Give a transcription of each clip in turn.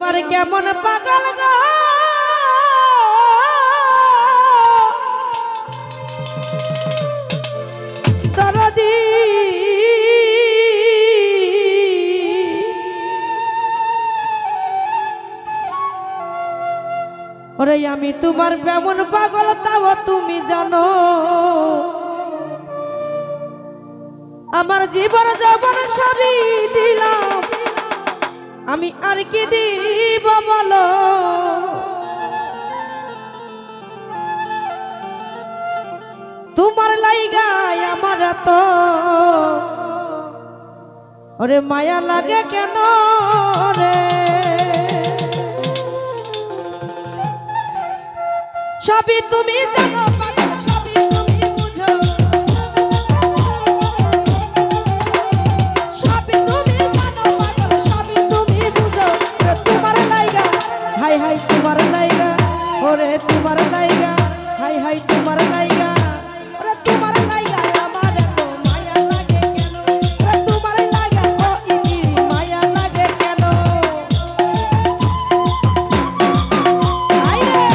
তোমার কেমন পাগল গো দরদি ওরে আমি তোমার কেমন পাগল তাও তুমি জানো আমার জীবন যৌবন সবই দিলাম আমি আর কি দিব বলো তোমার লাইগায় আমার তো ওরে মায়া লাগে কেন রে সবই তুমি জানো পাগল সবই তুমি বুঝো সবই তুমি জানো পাগল সবই তুমি বুঝো তোমার লাইগা হাই হাই তোমার লাইগা ওরে তোমার লাইগা হাই হাই তোমার লাইগা ওরে তোমার লাইগা আমার তো মায়া লাগে কেন ওরে তোমার লাইগা ও ইনি মায়া লাগে কেন হাই রে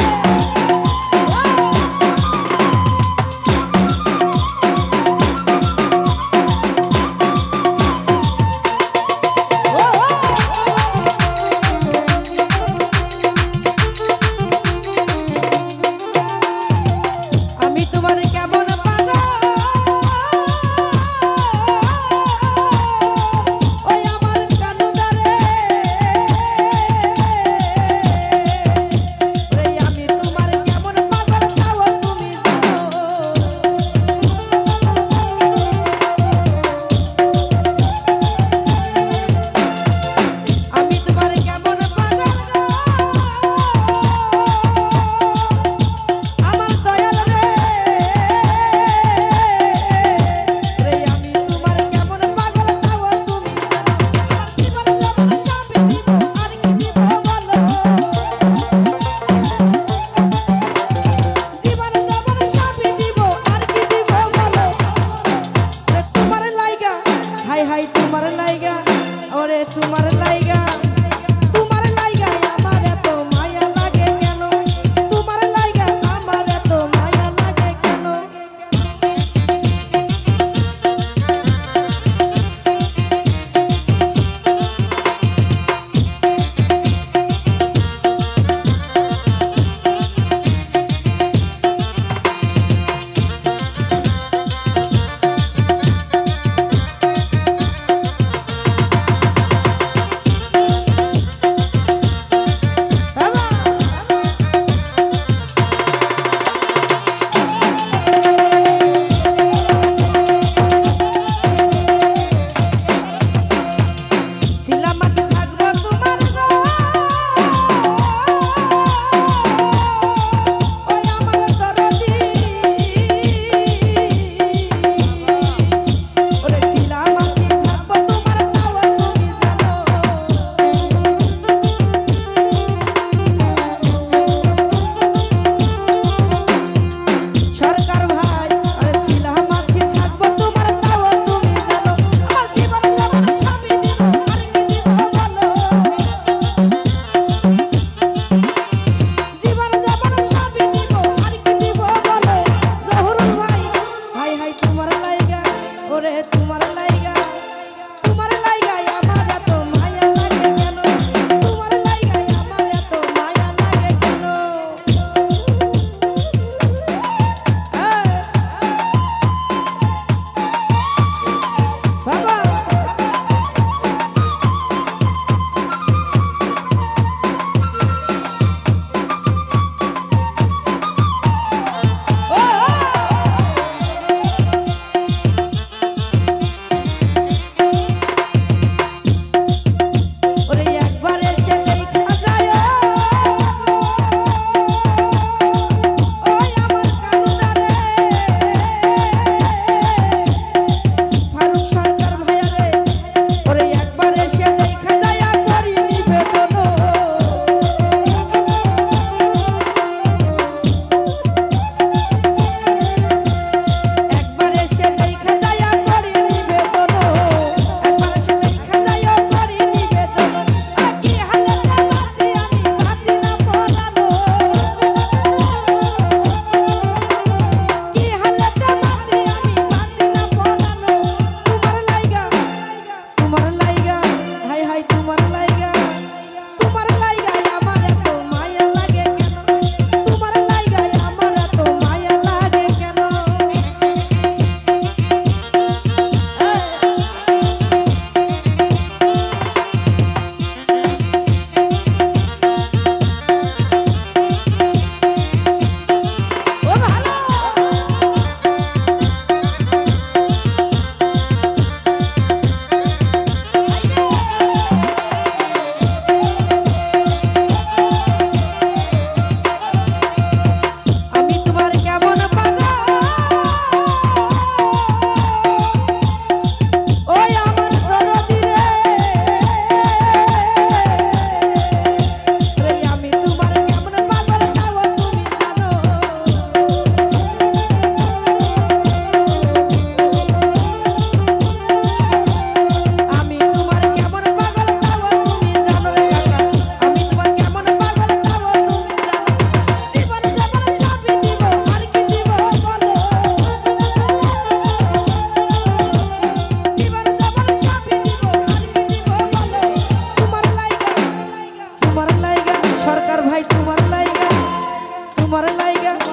ভাই তোমার লাইগা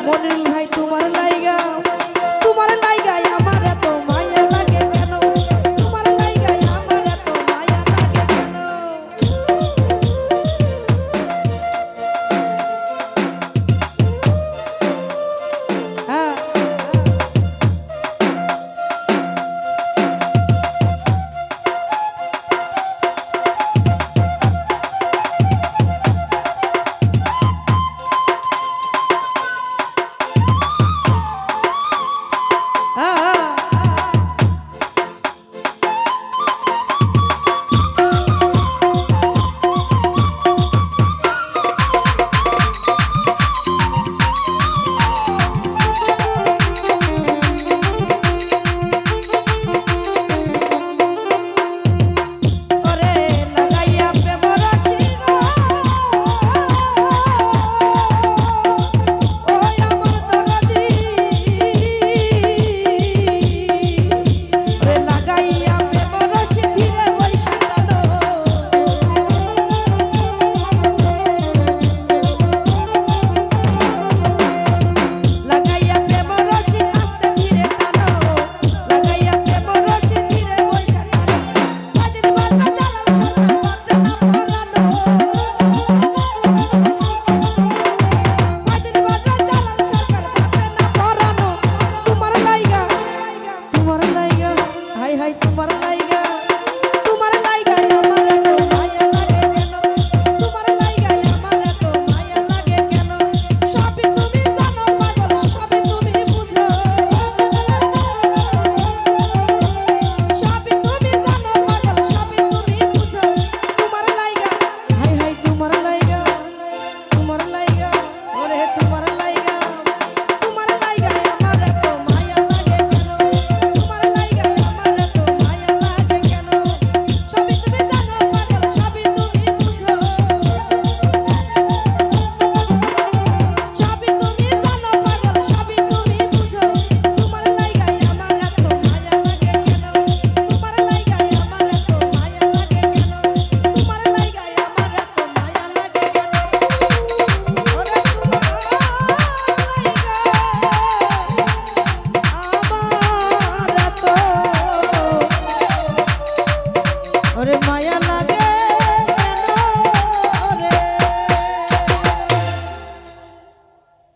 মনিরুল ভাই তোমার লাইগা আমার এত মায়া লাগে কেন তোমার লাইগা আমার এত মায়া লাগে কেন হ্যাঁ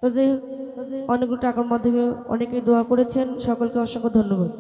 তো যে অনেকগুলো টাকার মাধ্যমে অনেকেই দোয়া করেছেন সকলকে অসংখ্য ধন্যবাদ।